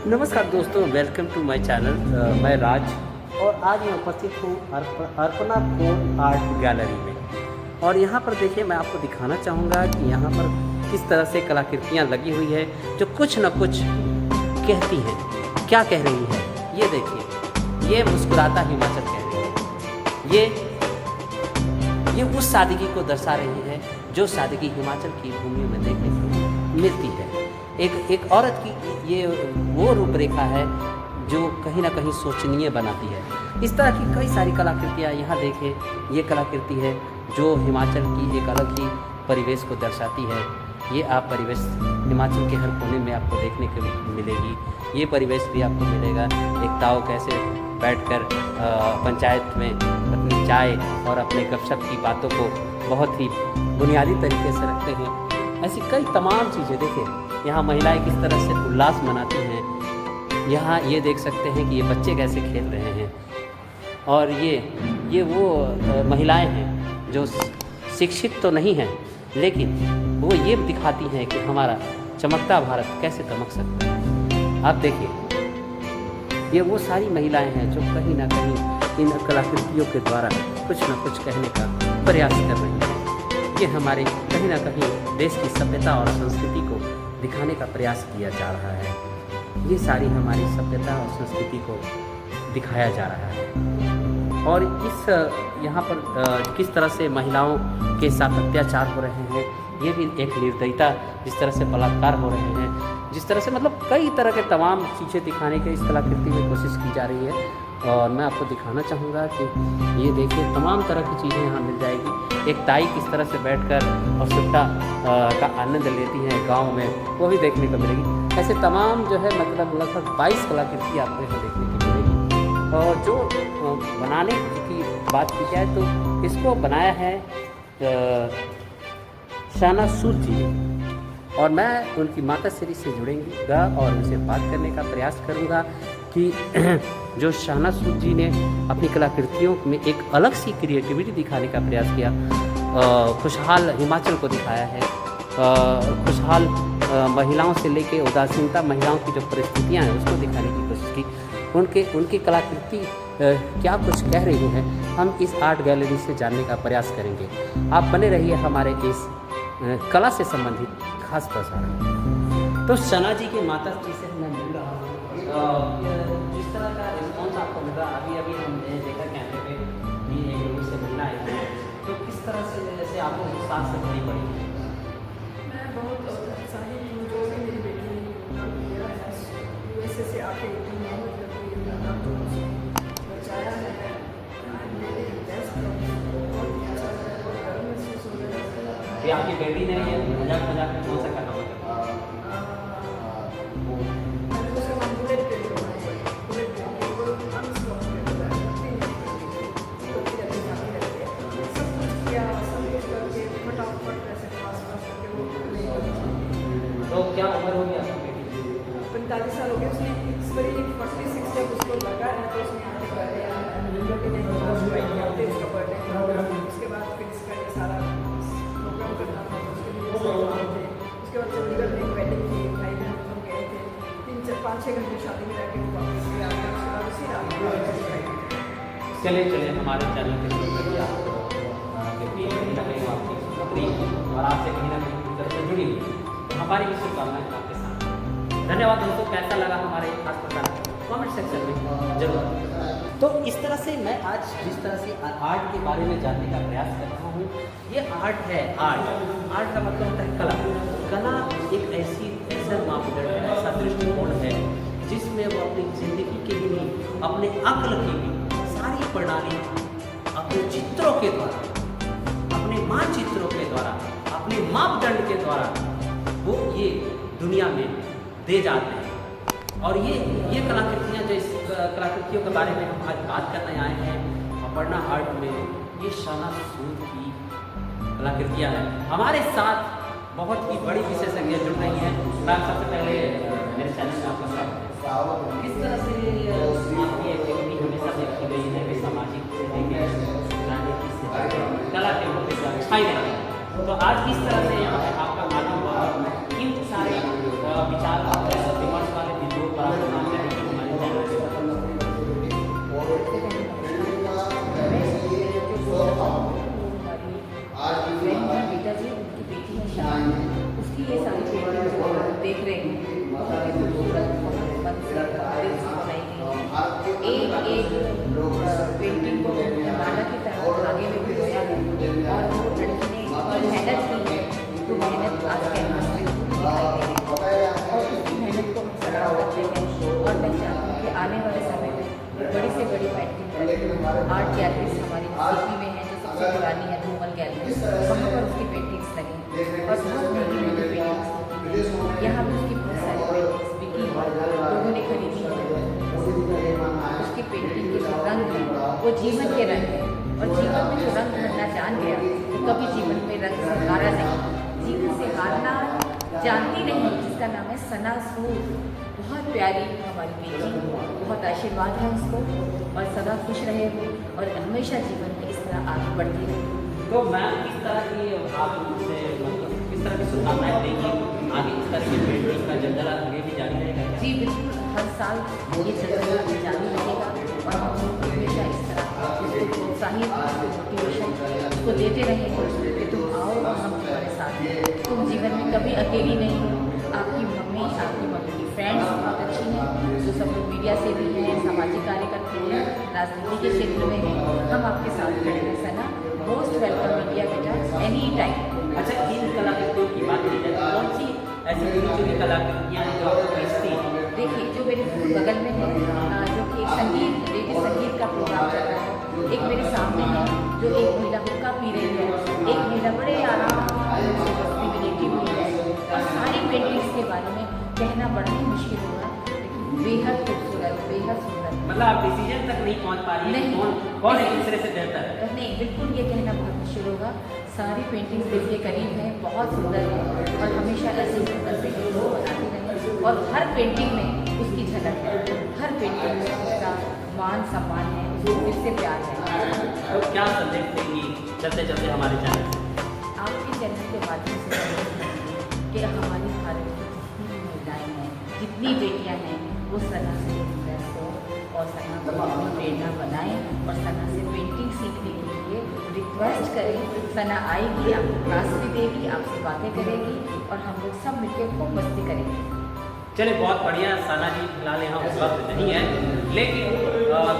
नमस्कार दोस्तों, welcome to my channel. मैं राज और आज मैं उपस्थित हूँ अर्पणा फोर्ट आर्ट गैलरी में। और यहाँ पर देखिए, मैं आपको दिखाना चाहूँगा कि यहाँ पर किस तरह से कलाकृतियाँ लगी हुई है जो कुछ न कुछ कहती हैं। क्या कह रही है ये देखिए, ये मुस्कुराता हिमाचल कह रही है। ये उस सादगी को दर्शा रही है जो सादगी हिमाचल की भूमि में देखने को मिलती है। एक औरत की ये वो रूपरेखा है जो कहीं ना कहीं सोचनीय बनाती है। इस तरह की कई सारी कलाकृतियाँ यहाँ देखें। ये कलाकृति है जो हिमाचल की एक अलग ही परिवेश को दर्शाती है। ये आप परिवेश हिमाचल के हर कोने में आपको देखने को मिलेगी। ये परिवेश भी आपको मिलेगा। एक ताऊ कैसे बैठकर पंचायत में अपनी चाय और अपने गपशप की बातों को बहुत ही बुनियादी तरीके से रखते हैं। ऐसी कई तमाम चीज़ें देखिए। यहाँ महिलाएं किस तरह से उल्लास मनाती हैं। यहाँ ये देख सकते हैं कि ये बच्चे कैसे खेल रहे हैं। और ये वो महिलाएं हैं जो शिक्षित तो नहीं हैं, लेकिन वो ये दिखाती हैं कि हमारा चमकता भारत कैसे दमक सकता है। आप देखिए, ये वो सारी महिलाएं हैं जो कहीं ना कहीं इन कलाकृतियों के द्वारा कुछ न कुछ कहने का प्रयास कर रही हैं। ये हमारे कहीं ना कहीं देश की सभ्यता और संस्कृति को दिखाने का प्रयास किया जा रहा है। ये सारी हमारी सभ्यता और संस्कृति को दिखाया जा रहा है। और इस यहाँ पर किस तरह से महिलाओं के साथ अत्याचार हो रहे हैं, ये भी एक निर्दयता, जिस तरह से बलात्कार हो रहे हैं, जिस तरह से मतलब कई तरह के तमाम चीज़ें दिखाने की इस कलाकृति में कोशिश की जा रही है। और मैं आपको दिखाना चाहूँगा कि ये देखिए, तमाम तरह की चीज़ें यहाँ मिल जाएगी। एक ताई किस तरह से बैठकर और सुट्टा का आनंद लेती हैं गांव में, वो भी देखने को मिलेगी। ऐसे तमाम जो है मतलब लगभग 22 कलाकृति आपको यहाँ देखने की मिलेगी। और जो बनाने की बात की जाए तो इसको बनाया है शाना सूद जी ने। और मैं उनकी माता श्री से जुड़ेंगा और उनसे बात करने का प्रयास करूंगा कि जो शाना सूद जी ने अपनी कलाकृतियों में एक अलग सी क्रिएटिविटी दिखाने का प्रयास किया, खुशहाल हिमाचल को दिखाया है। खुशहाल महिलाओं से लेके उदासीनता महिलाओं की जो परिस्थितियां हैं उसको दिखाने की कोशिश की। उनकी कलाकृति क्या कुछ कह रही है, हम इस आर्ट गैलरी से जानने का प्रयास करेंगे। आप बने रहिए हमारे इस कला से संबंधित खास प्रसारण। तो सना जी के माता जी से मैं मिल रहा हूँ। जिस तरह का रिस्पॉन्स आपको मिल रहा, अभी हमने देखा कैमरे पे भी एक लोगों से मिलना है, तो किस तरह से जैसे आपको साथ से बड़ी पड़ी? मैं बहुत उत्साहित हूँ। जो भी मेरी बेटी USA से आके इतनी मेहनत करके बचाया है, मेरे बेस्ट बहुत अच्छा है, बहुत गर्व महसूस हो रहा है। कि आपकी बेटी ने ये मजाक में कौन सा करना होगा? तो क्या उम्र होगी आपकी बेटी की? 45 साल हो गए। उसने इस बार 46 जब उसको लगा है तो उसने आगे बर्थडे उसका बर्थडे, उसके बाद फिर इसका ये सारा प्रोग्राम करना था। उसके बाद चंडीगढ़ में एक वेडिंग थी, भाई बहन हम गए थे। 3-4-5-6 घंटे शादी में रह के वापस गए। उसके बाद उसी रात चलिए हमारे चैनल के शुरू करिए। आपको कहीं ना कहीं आपकी नौकरी और आपसे कहीं ना कहीं तरह से जुड़ी हुई, तो हमारी भी शुभकामनाएं आपके साथ। धन्यवाद दोस्तों। कैसा लगा हमारे खास प्रसारण, कमेंट सेक्शन में जरूर। तो इस तरह से मैं आज जिस तरह से आर्ट के बारे में जानने का प्रयास कर रहा हूँ, ये आर्ट है। आर्ट का मतलब होता है कला एक ऐसा मापदंड है, ऐसा दृष्टिकोण है जिसमें वो अपनी जिंदगी के लिए अपने अक्ल की भी सारी प्रणाली अपने चित्रों के द्वारा, अपने मानचित्रों के द्वारा, अपने मापदंड के द्वारा वो ये दुनिया में दे जाते हैं। और ये कलाकृतियाँ जो इस कलाकृतियों के बारे में हम आज बात करने आए हैं अपर्णा आर्ट में, ये शाना सूद की कलाकृतियाँ हैं। हमारे साथ बहुत ही बड़ी विशेषज्ञ जुड़ रही हैं। मैं सबसे पहले मेरे चैनल में आपका स्वागत है। किस तरह से आपकी एक्टिविटी हमेशा देखी गई है कि सामाजिक से लेकर राजनीति से कला के मुद्दे छाई रहती है, तो आज किस तरह से यहाँ आपका मानव इन सारे विचार विमर्श वाले विद्रोह आर्ट गैलरीज हमारी सीपी में है, जो सबसे पुरानी है धूमल गैलरी, वहाँ पर उसकी पेंटिंग्स लगी और बहुत महंगी महंगी पेंटिंग्स। यहाँ पर उसकी बहुत सारी पेंटिंग्स बिकी है, लोगों ने खरीदी है। उसकी पेंटिंग के जो रंग हैं वो जीवन के रंग हैं, और जीवन में जो रंग भरना जान गया तो कभी जीवन में रंग से हारा नहीं। जीवन से हारना जानती नहीं, जिसका नाम है सना सूद। बहुत प्यारी हमारी बेटी, बहुत आशीर्वाद है उसको, और सदा खुश रहे वो, और हमेशा जीवन में इस तरह आगे बढ़ती रहे। तो मैम किस तरह की आप उनसे मतलब किस तरह की शुभकामनाएं देंगी आगे इस तरह की पेंटिंग का जंगल आगे भी जारी रहेगा? जी बिल्कुल, हर साल ये जगह जारी रहेगा, और हम लोग हमेशा इस तरह उसको प्रोत्साहित, मोटिवेशन उसको देते रहेंगे कि तुम आओ और हम तुम्हारे साथ हैं, तुम जीवन में कभी अकेली नहीं हो। आपकी मम्मी की फ्रेंड्स बहुत अच्छी हैं, जो सब लोग मीडिया से भी हैं, सामाजिक कार्य करते हैं, राजनीति के क्षेत्र में हैं, हम आपके साथ खड़े हैं सना। मोस्ट वेलकम इंडिया बेटा, एनी टाइम। अच्छा, इन कलाकृतियों की बात की जाए तो कौन सी ऐसी चुनी कलाकृतियाँ हैं जो आपको बेचती हैं? देखिए, जो मेरे बगल में है, जो कि एक संगीत लेडी संगीत का प्रोग्राम चल रहा है, एक मेरे सामने है जो एक महिला हुक्का पी रही है, एक महिला बड़े आराम से बस्ती में लेटी हुई है, और सारी पेंटिंग्स के बारे में कहना बड़ा ही मुश्किल होगा, लेकिन बेहद खूबसूरत, बेहद सुंदर। मतलब आप डिसीजन तक नहीं पहुँच पा रही हैं कौन एक दूसरे से बेहतर है? नहीं, बिल्कुल ये कहना बहुत मुश्किल होगा। सारी पेंटिंग्स दिल के करीब हैं, बहुत सुंदर है, और हमेशा ऐसी सुंदर पेंटिंग वो बनाती रहें, और हर पेंटिंग में उसकी झलक है, हर पेंटिंग में उसका मान सम्मान है, उसको दिल से प्यार है। तो क्या संदेश देंगी चलते चलते हमारे चैनल से? आपके चैनल के माध्यम से कि हमारी भारत की जितनी भी महिलाएँ हैं, जितनी बेटियाँ हैं, वो सना से इम्प्रेस हो, और सना को अपनी प्रेरणा बनाएं, और सना से पेंटिंग सीखने के लिए रिक्वेस्ट करें। सना आएगी, आपको क्लास भी देगी, आपसे बातें करेगी, और हम लोग सब मिलकर खूब मस्ती करेंगे। चलिए, बहुत बढ़िया। सना जी फिलहाल यहाँ उस वक्त नहीं है, लेकिन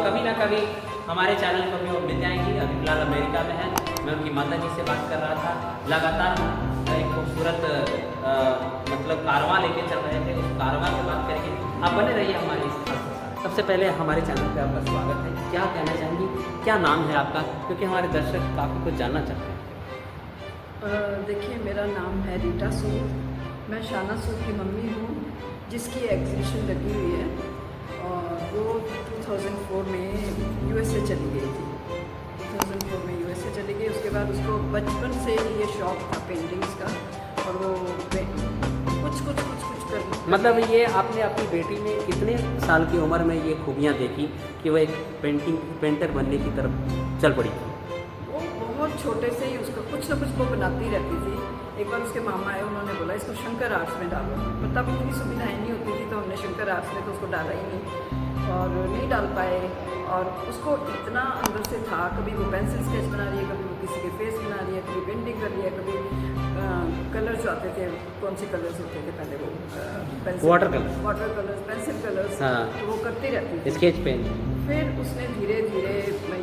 कभी ना कभी हमारे चैनल पर भी वो मिल जाएंगी। अभी फिलहाल अमेरिका में है। मैं उनकी माता जी से बात कर रहा था, लगातार एक खूबसूरत मतलब कारवां लेके चल रहे थे, उस कारवां की बात करेंगे। आप बने रहिए हमारे इस खास। सबसे पहले हमारे चैनल पे आपका स्वागत है। क्या कहना चाहेंगी, क्या नाम है आपका, क्योंकि हमारे दर्शक काफ़ी कुछ जानना चाहते हैं? देखिए, मेरा नाम है रीटा सूद, मैं शाना सूद की मम्मी हूँ, जिसकी एग्जीबिशन लगी हुई है, और वो 2004 में यूएसए चली गई थी। 2004 में यूएसए चली गई, उसके बाद उसको बचपन से ये शौक़ था पेंटिंग्स का, और वो कुछ कर मतलब ये आपने अपनी बेटी में कितने साल की उम्र में ये खूबियाँ देखी कि वो एक पेंटर बनने की तरफ चल पड़ी थी? वो बहुत छोटे से ही उसका कुछ ना कुछ वो बनाती रहती थी। एक बार उसके मामा आए, उन्होंने बोला इसको शंकर आर्ट्स में डालो, पर तब इतनी सुविधाएँ नहीं होती थी, तो हमने शंकर आर्ट्स में तो उसको डाला ही नहीं, और नहीं डाल पाए। और उसको इतना अंदर से था, कभी वो पेंसिल स्केच बना रही है, कभी वो किसी के फेस बना रही है, कभी पेंटिंग कर रही है, कभी कलर्स आते थे, कौन से कलर्स होते थे पहले, वो pencil water colours, pencil colours, हाँ, तो वो करती रहती थी। Sketch pen. फिर उसने धीरे धीरे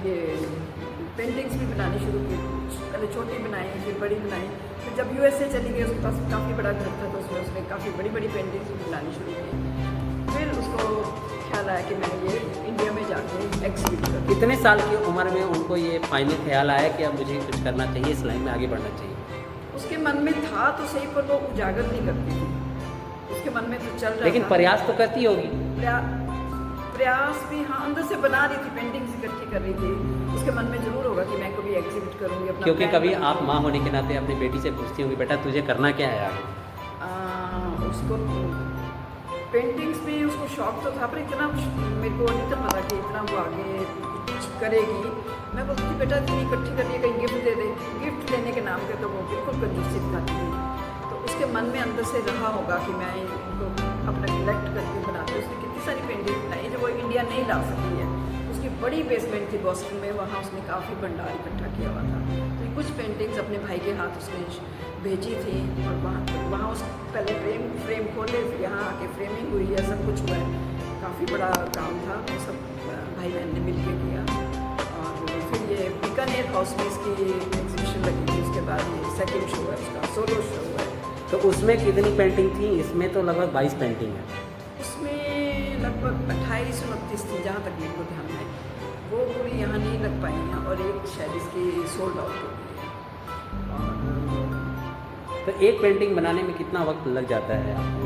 ये पेंटिंग्स भी बनानी शुरू की, पहले छोटी बनाई, फिर बड़ी बनाई। फिर जब यूएसए चली गई, उसके पास काफ़ी बड़ा घर था, तो उसमें उसने काफ़ी बड़ी बड़ी पेंटिंग्स भी बनानी शुरू की। फिर उसको ख्याल आया कि मैं ये इंडिया में जाके एग्जीबिट करूँ। कितने साल की उम्र में उनको ये फाइनल ख्याल आया कि अब मुझे कुछ करना चाहिए, इस लाइन में आगे बढ़ना चाहिए? उसके मन में था तो सही, पर वो उजागर नहीं करती थी, उसके मन में तो चल रहा लेकिन था। प्रयास तो करती होगी। प्रयास भी, हाँ, अंदर से बना रही थी, पेंटिंग्स इकट्ठी कर रही थी। उसके मन में जरूर होगा कि मैं कभी एग्जीबिट करूँगी अपना, क्योंकि plan कभी बनाऊंगी। आप माँ होने के नाते अपनी बेटी से पूछती होंगी, बेटा तुझे करना क्या है आगे? उसको पेंटिंग्स भी उसको शौक तो था, पर इतना मेरे को नहीं था पता कि इतना वो आगे कुछ करेगी। मैं बोलती थी बेटा इतनी इकट्ठी करनी है, कहीं गिफ्ट दे दे। गिफ्ट लेने के नाम पे तो वो बिल्कुल कंजूसी दिखाती थी। तो उसके मन में अंदर से रहा होगा कि मैं इनको अपना कलेक्ट करके बनाती हूँ। उसने कितनी सारी पेंटिंग बनाई जो वो इंडिया नहीं ला सकी है। उसकी बड़ी बेसमेंट थी बॉस्टन में, वहाँ उसने काफ़ी भंडार इकट्ठा किया हुआ था। तो कुछ पेंटिंग्स अपने भाई के हाथ उसने भेजी थी, और वहाँ उस पहले फ्रेम खोले, फिर यहाँ आके फ्रेमिंग हुई है, सब कुछ हुआ है। काफ़ी बड़ा काम था, वो सब भाई बहन ने मिल के किया। और फिर ये बीकानेर हाउस में इसकी एग्जीबिशन लगी थी। उसके बाद ये सेकेंड शो है उसका, सोलो शो है। तो उसमें कितनी पेंटिंग थी? इसमें तो लगभग 22 पेंटिंग है। उसमें लगभग 28-29 थी, जहाँ तक मेरे को ध्यान है। वो पूरी यहाँ नहीं लग पाई हैं और एक शायद इसकी सोल्ड आउट हो गई है। तो एक पेंटिंग बनाने में कितना वक्त लग जाता है आपको?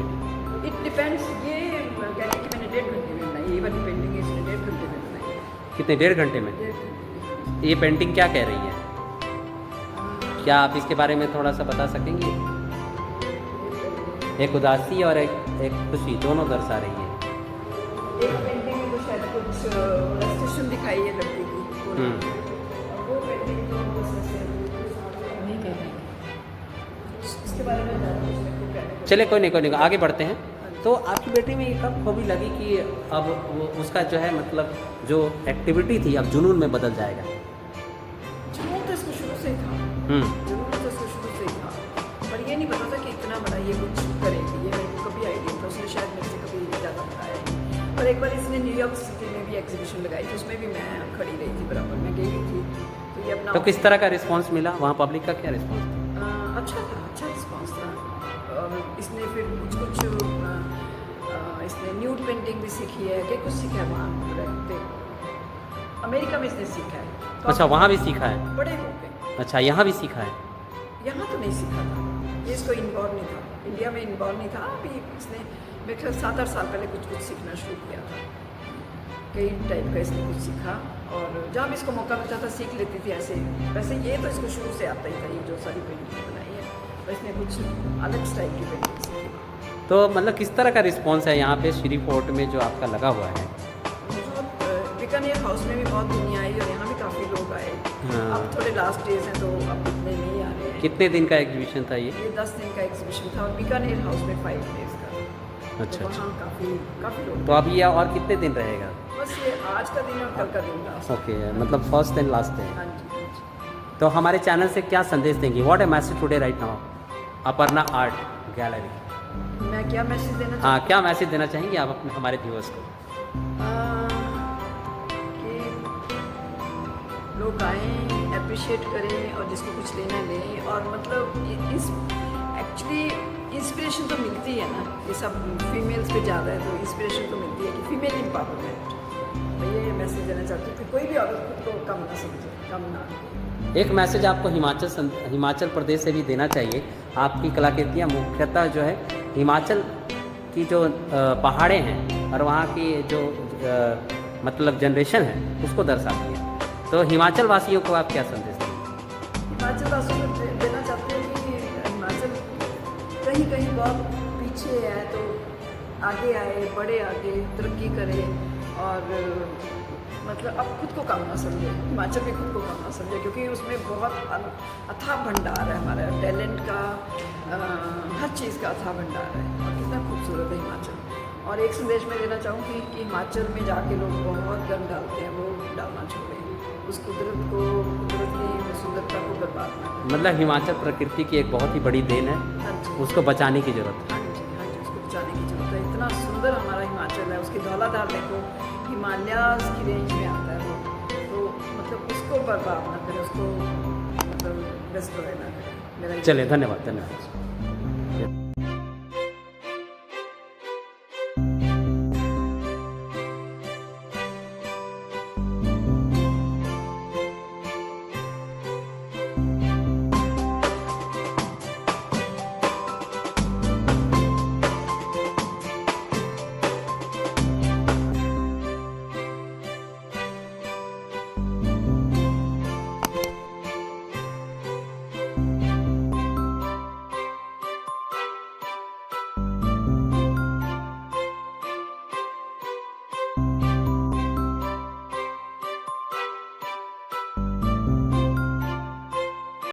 It depends. ये कह रही कि मैंने 1.5 घंटे में बनाई, ये वाली पेंटिंग इसने 1.5 घंटे में बनाई है। कितने, 1.5 घंटे में? 1.5 घंटे। ये पेंटिंग क्या कह रही है? क्या आप इसके बारे में थोड़ा सा बता सकेंगे? एक उदासी और एक खुशी दोनों दर्शा रही है। एक पेंटिंग में तो शायद कुछ रेस्ट्रिक्शन दिखाई है लड़की की, और वो पेंटिंग तो बस ऐसे नहीं कह रहे हैं। इसके बारे में ज़्यादा कुछ नहीं कहने को। चले कोई नहीं, आगे बढ़ते हैं। तो आपकी बेटी में ये कब खूबी लगी कि अब वो उसका जो है मतलब जो एक्टिविटी थी अब जुनून में बदल जाएगा? जुनून तो इसको शुरू से ही था, जुनून तो इसको शुरू से ही था, पर ये नहीं पता था कि इतना बड़ा ये कुछ करेगी। ये मेरे को कभी आइडिया था, उसने शायद मेरे से कभी ज़्यादा बताया नहीं। और एक बार इसने न्यूयॉर्क सिटी में भी एग्जीबिशन लगाई थी, उसमें भी मैं खड़ी रही थी बराबर में, गई हुई थी। तो ये अपना तो किस तरह का रिस्पांस मिला वहाँ, पब्लिक का क्या रिस्पांस था? अच्छा था, अच्छा रिस्पॉन्स था। और इसने फिर कुछ इसने न्यूड पेंटिंग भी सीखी है, कि कुछ सीखा है वहाँ रहते, अमेरिका में इसने सीखा है। तो अच्छा, वहाँ भी सीखा है? बड़े हो गए। अच्छा, यहाँ भी सीखा है? यहाँ तो नहीं सीखा था, ये इसको इन्वॉल्व नहीं था, इंडिया में इन्वॉल्व नहीं था। अभी इसने मेरे ख्याल 7-8 साल पहले कुछ सीखना शुरू किया था, कई टाइप का इसने कुछ सीखा, और जहाँ भी इसको मौका मिलता था सीख लेती थी ऐसे। वैसे ये तो इसको शुरू से आता ही था, ये जो सारी पेंटिंग बनाई है, तो इसने कुछ अलग स्टाइल की पेंटिंग सीखी। तो मतलब किस तरह का रिस्पांस है यहाँ पे श्री फोर्ट में जो आपका लगा हुआ है? बीकानेर हाउस में भी बहुत दुनिया आई और यहाँ भी काफ़ी लोग आए। अब थोड़े लास्ट डेज हैं तो अब इतने नहीं आ रहे हैं। कितने दिन का एग्जीबिशन था ये? ये 10 दिन का एग्जीबिशन था, और बीकानेर हाउस में 5 डेज का। अच्छा, तो वहाँ काफ़ी लोग। तो अब ये और कितने दिन रहेगा? बस ये आज का दिन और कल का दिन लास्ट। ओके, मतलब फर्स्ट एंड लास्ट है। हाँ जी, हाँ जी। तो हमारे चैनल से क्या संदेश देंगी? What A message today right now, Aparna art gallery? मैं क्या मैसेज देना हाँ, क्या मैसेज देना चाहेंगे आप अपने हमारे व्यूअर्स को? कि लोग आएँ, अप्रिशिएट करें, और जिसको कुछ लेना लें, और मतलब इस एक्चुअली इंस्पिरेशन तो मिलती है ना, ये सब फीमेल्स पे ज़्यादा है, तो इंस्पिरेशन तो मिलती है कि फीमेल एम्पावरमेंट। मैं ये मैसेज देना चाहती हूँ कि कोई भी औरत खुद को कम ना समझे, कम ना। एक मैसेज आपको हिमाचल प्रदेश से भी देना चाहिए। आपकी कलाकृतियाँ मुख्यतः जो है हिमाचल की जो पहाड़े हैं और वहाँ की जो मतलब जनरेशन है उसको दर्शाती है। तो हिमाचल वासियों को आप क्या संदेश देंगे? हिमाचल वासियों को देना चाहते हैं कि हिमाचल कहीं कहीं बहुत पीछे है, तो आगे आए, बढ़े, आगे तरक्की करे, और मतलब अब खुद को कम ना समझे, हिमाचल भी खुद को कम ना समझे, क्योंकि उसमें बहुत अथाह भंडार है हमारा टैलेंट का, हर चीज़ का अथाह भंडार है, और कितना खूबसूरत है हिमाचल। और एक संदेश मैं देना चाहूँगी कि हिमाचल में जाके लोग बहुत गंद डालते हैं, वो डालना छोड़ें, उस कुदरत की सुंदरता को बर्बाद ना करें। मतलब हिमाचल प्रकृति की एक बहुत ही बड़ी देन है, हाँ जी, उसको बचाने की ज़रूरत है। हाँ जी, हाँ जी, उसको बचाने की जरूरत है। इतना सुंदर हमारा हिमाचल है, उसकी धौलाधार देखो, हिमालयाज़ की रेंज में आता है वो, तो मतलब उसको बर्बाद ना करें, उसको मतलब डिस्ट्रॉय ना करें। मेरा चलिए, धन्यवाद।